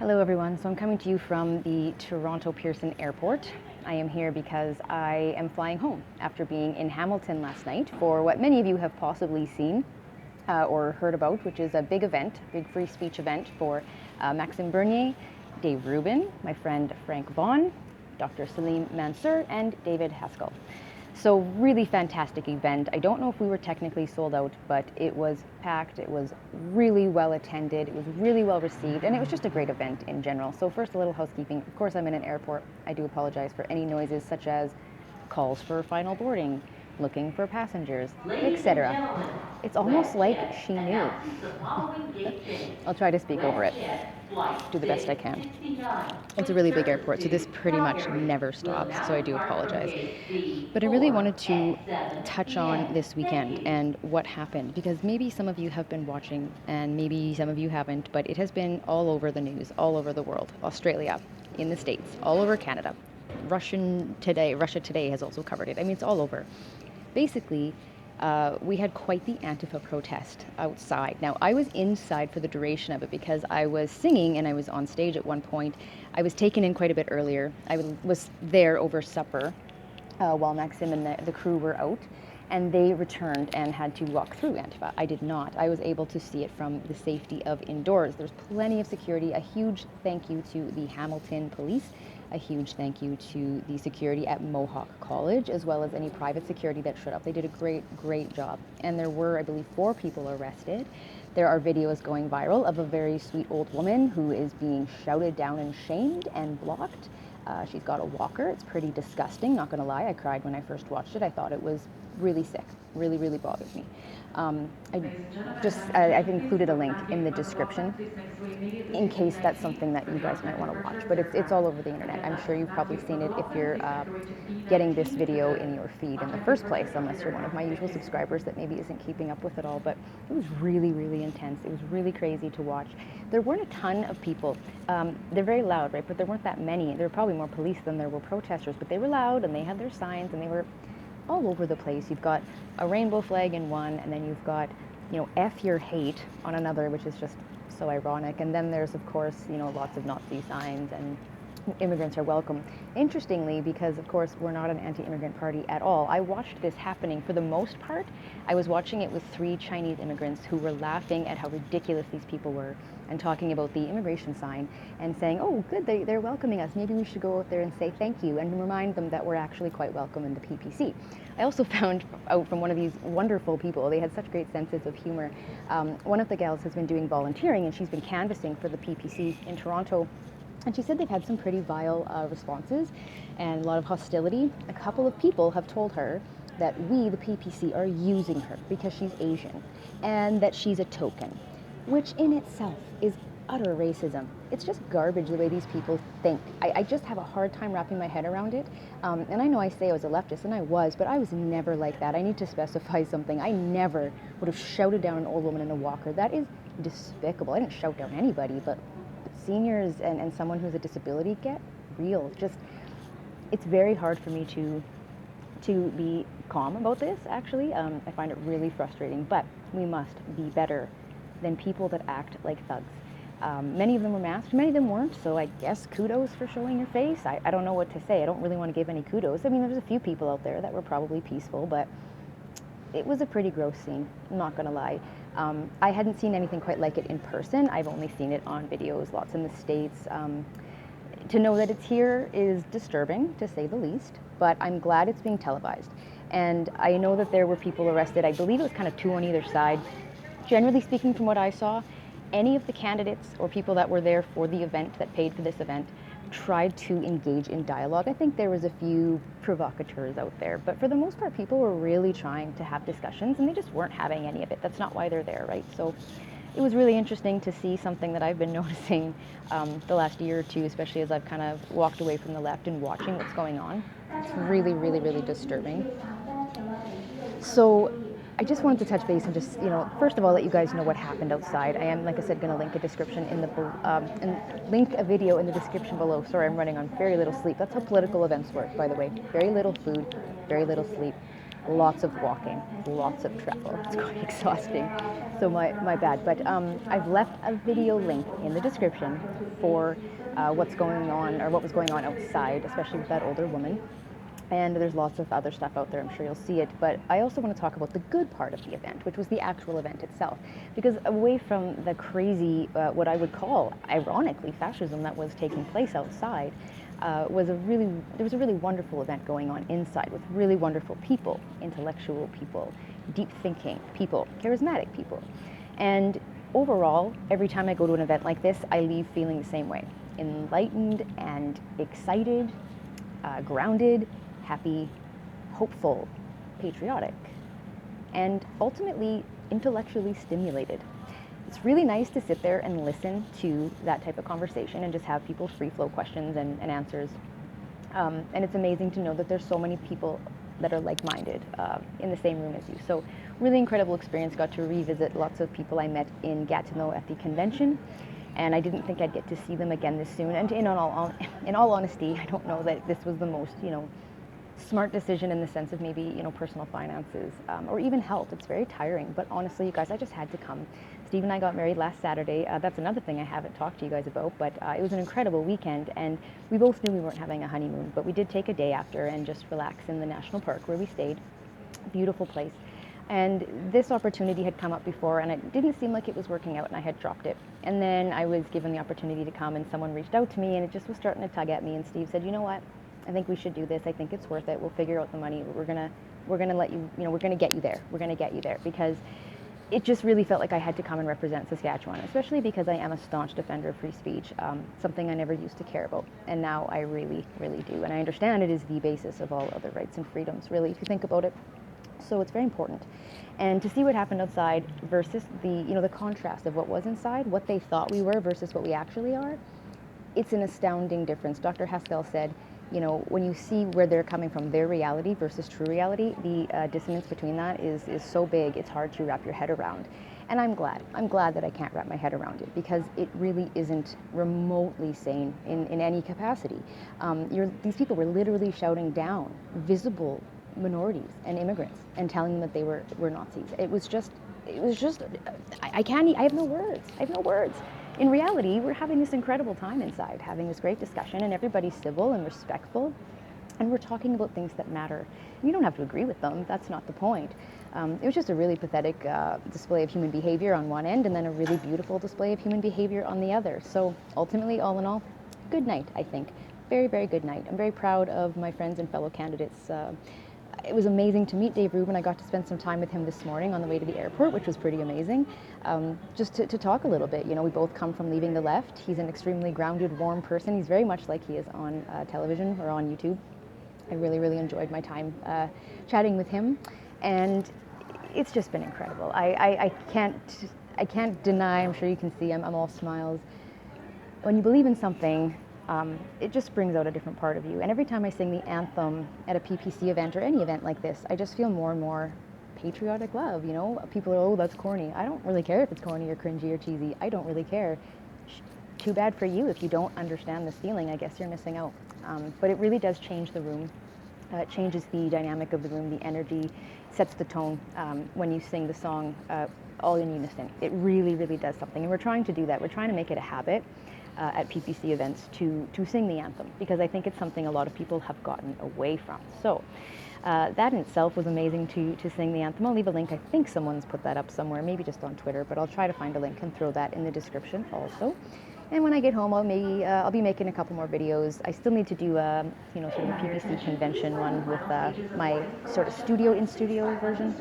Hello everyone, so I'm coming to you from the Toronto Pearson Airport. I am here because I am flying home after being in Hamilton last night for what many of you have possibly seen or heard about, which is a big event, big free speech event for Maxime Bernier, Dave Rubin, my friend Frank Vaughan, Dr. Salim Mansur, and David Haskell. So really fantastic event. I don't know if we were technically sold out, but it was packed. It was really well attended. It was really well received, and it was just a great event in general. So first, a little housekeeping. Of course, I'm in an airport. I do apologize for any noises such as calls for final boarding, looking for passengers, etc. It's almost like she knew. I'll try to speak over it, do the best I can. It's a really big airport, so this pretty much never stops, so I do apologize. But I really wanted to touch on this weekend and what happened, because maybe some of you have been watching and maybe some of you haven't, but it has been all over the news, all over the world, Australia, in the States, all over Canada. Russia Today has also covered it. I mean, it's all over. Basically, we had quite the Antifa protest outside. Now, I was inside for the duration of it because I was singing and I was on stage at one point. I was taken in quite a bit earlier. I was there over supper while Maxim and the crew were out, and they returned and had to walk through Antifa. I did not. I was able to see it from the safety of indoors. There's plenty of security. A huge thank you to the Hamilton Police. A huge thank you to the security at Mohawk College, as well as any private security that showed up. They did a great job. And there were, I believe, 4 people arrested. There are videos going viral of a very sweet old woman who is being shouted down and shamed and blocked. She's got a walker. It's pretty disgusting, not gonna lie. I cried when I first watched it. I thought it was really sick, really bothered me. I've included a link in the description in case that's something that you guys might want to watch, but it's all over the internet. I'm sure you've probably seen it if you're getting this video in your feed in the first place, unless you're one of my usual subscribers that maybe isn't keeping up with it all. But it was really intense. It was really crazy to watch. There weren't a ton of people. They're very loud, right? But there weren't that many. There were probably more police than there were protesters, but they were loud and they had their signs and they were all over the place. You've got a rainbow flag in one, and then you've got, F your hate on another, which is just so ironic. And then there's, of course, lots of Nazi signs and immigrants are welcome. Interestingly, because of course we're not an anti-immigrant party at all, I watched this happening for the most part. I was watching it with 3 Chinese immigrants who were laughing at how ridiculous these people were and talking about the immigration sign and saying, oh good, they're welcoming us, maybe we should go out there and say thank you and remind them that we're actually quite welcome in the PPC. I also found out from one of these wonderful people, they had such great senses of humor. One of the gals has been doing volunteering and she's been canvassing for the PPC in Toronto. And she said they've had some pretty vile responses and a lot of hostility. A couple of people have told her that we, the PPC, are using her because she's Asian and that she's a token, which in itself is utter racism. It's just garbage the way these people think. I just have a hard time wrapping my head around it. And I know I say I was a leftist, and I was, but I was never like that. I need to specify something. I never would have shouted down an old woman in a walker. That is despicable. I didn't shout down anybody, but seniors and someone who's a disability, get real. It's very hard for me to be calm about this, actually. I find it really frustrating, but we must be better than people that act like thugs. Many of them were masked, many of them weren't, so I guess kudos for showing your face. I don't know what to say. I don't really want to give any kudos. I mean, there's a few people out there that were probably peaceful, but it was a pretty gross scene, I'm not gonna lie. I hadn't seen anything quite like it in person. I've only seen it on videos, lots in the States. To know that it's here is disturbing, to say the least, but I'm glad it's being televised. And I know that there were people arrested. I believe it was kind of 2 on either side. Generally speaking, from what I saw, any of the candidates or people that were there for the event, that paid for this event, tried to engage in dialogue. I think there was a few provocateurs out there, but for the most part, people were really trying to have discussions, and they just weren't having any of it. That's not why they're there, right? So it was really interesting to see something that I've been noticing the last year or two, especially as I've kind of walked away from the left and watching what's going on. It's really disturbing. So I just wanted to touch base and just, first of all, let you guys know what happened outside. I am, like I said, going to link a description link a video in the description below. Sorry, I'm running on very little sleep. That's how political events work, by the way. Very little food, very little sleep. lots of walking, lots of travel. It's quite exhausting, so my bad. But I've left a video link in the description for what's going on, or what was going on outside, especially with that older woman. And there's lots of other stuff out there, I'm sure you'll see it. But I also want to talk about the good part of the event, which was the actual event itself. Because away from the crazy, what I would call, ironically, fascism that was taking place outside, there was a really wonderful event going on inside with really wonderful people, intellectual people, deep thinking people, charismatic people. And overall, every time I go to an event like this, I leave feeling the same way. Enlightened and excited, grounded, happy, hopeful, patriotic, and ultimately intellectually stimulated. It's really nice to sit there and listen to that type of conversation and just have people free flow questions and answers. And it's amazing to know that there's so many people that are like-minded in the same room as you. So really incredible experience. Got to revisit lots of people I met in Gatineau at the convention. And I didn't think I'd get to see them again this soon. And in all honesty, I don't know that this was the most, smart decision in the sense of maybe, personal finances or even health. It's very tiring. But honestly, you guys, I just had to come. Steve and I got married last Saturday. That's another thing I haven't talked to you guys about, but it was an incredible weekend. And we both knew we weren't having a honeymoon, but we did take a day after and just relax in the national park where we stayed. Beautiful place. And this opportunity had come up before, and it didn't seem like it was working out, and I had dropped it. And then I was given the opportunity to come, and someone reached out to me, and it just was starting to tug at me. And Steve said, "You know what? I think we should do this. I think it's worth it. We'll figure out the money. We're gonna let you. We're gonna get you there. We're gonna get you there," because it just really felt like I had to come and represent Saskatchewan, especially because I am a staunch defender of free speech, something I never used to care about, and now I really, really do. And I understand it is the basis of all other rights and freedoms, really, if you think about it. So it's very important. And to see what happened outside versus the contrast of what was inside, what they thought we were versus what we actually are, it's an astounding difference. Dr. Haskell said, when you see where they're coming from, their reality versus true reality, the dissonance between that is so big, it's hard to wrap your head around. And I'm glad that I can't wrap my head around it, because it really isn't remotely sane in any capacity. These people were literally shouting down visible minorities and immigrants and telling them that they were Nazis. It was just, I have no words. In reality, we're having this incredible time inside, having this great discussion, and everybody's civil and respectful, and we're talking about things that matter. You don't have to agree with them, that's not the point. It was just a really pathetic display of human behavior on one end, and then a really beautiful display of human behavior on the other. So ultimately, all in all, good night, I think. Very, very good night. I'm very proud of my friends and fellow candidates. It was amazing to meet Dave Rubin. I got to spend some time with him this morning on the way to the airport, which was pretty amazing. Just to talk a little bit. We both come from Leaving the Left. He's an extremely grounded, warm person. He's very much like he is on television or on YouTube. I really, really enjoyed my time chatting with him, and it's just been incredible. I can't deny. I'm sure you can see I'm all smiles. When you believe in something, it just brings out a different part of you. And every time I sing the anthem at a PPC event or any event like this, I just feel more and more patriotic love. People are, "Oh, that's corny." I don't really care if it's corny or cringy or cheesy. I don't really care. Too bad for you if you don't understand this feeling. I guess you're missing out. But it really does change the room. It changes the dynamic of the room, the energy, sets the tone when you sing the song all in unison. It really, really does something. And we're trying to do that. We're trying to make it a habit at PPC events to sing the anthem, because I think it's something a lot of people have gotten away from. So that in itself was amazing to sing the anthem. I'll leave a link. I think someone's put that up somewhere, maybe just on Twitter, but I'll try to find a link and throw that in the description also. And when I get home, I'll be making a couple more videos. I still need to do sort of a PPC convention one with my sort of studio version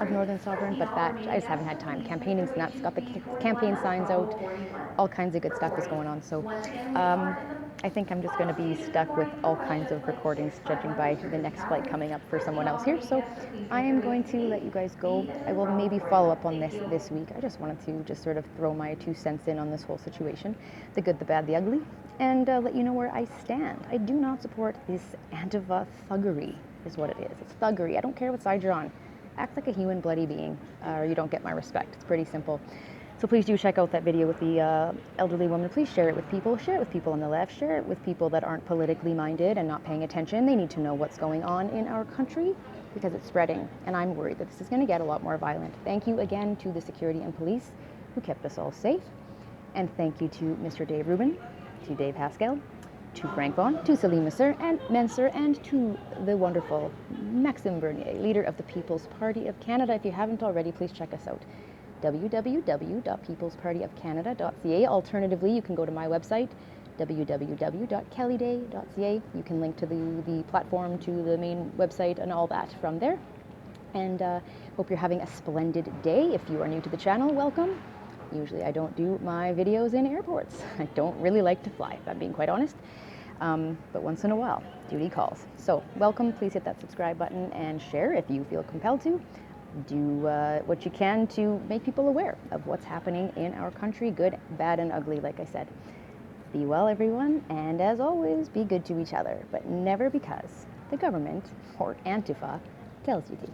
of Northern Sovereign, but that I just haven't had time. Campaigning's nuts. Got the campaign signs out. All kinds of good stuff is going on. So I think I'm just going to be stuck with all kinds of recordings, judging by the next flight coming up for someone else here. So I am going to let you guys go. I will maybe follow up on this week. I just wanted to just sort of throw my 2 cents in on this whole situation, the good, the bad, the ugly, and let you know where I stand. I do not support this Antifa thuggery, is what it is. It's thuggery. I don't care what side you're on. Act like a human, bloody being, or you don't get my respect. It's pretty simple. So please do check out that video with the elderly woman. Please share it with people. Share it with people on the left. Share it with people that aren't politically minded and not paying attention. They need to know what's going on in our country. because it's spreading, and I'm worried that this is going to get a lot more violent. Thank you again to the security and police who kept us all safe, and thank you to Mr. Dave Rubin, to Dave Haskell, to Frank Vaughan, to Salim Mensur, and to the wonderful Maxime Bernier, leader of the People's Party of Canada. If you haven't already, please check us out. www.peoplespartyofcanada.ca. Alternatively, you can go to my website, www.kellyday.ca. You can link to the platform, to the main website, and all that from there. And hope you're having a splendid day. If you are new to the channel, welcome. Usually I don't do my videos in airports. I don't really like to fly, if I'm being quite honest. But once in a while, duty calls. So welcome, please hit that subscribe button and share if you feel compelled to. Do what you can to make people aware of what's happening in our country, good, bad, and ugly, like I said. Be well, everyone, and as always, be good to each other, but never because the government or Antifa tells you to.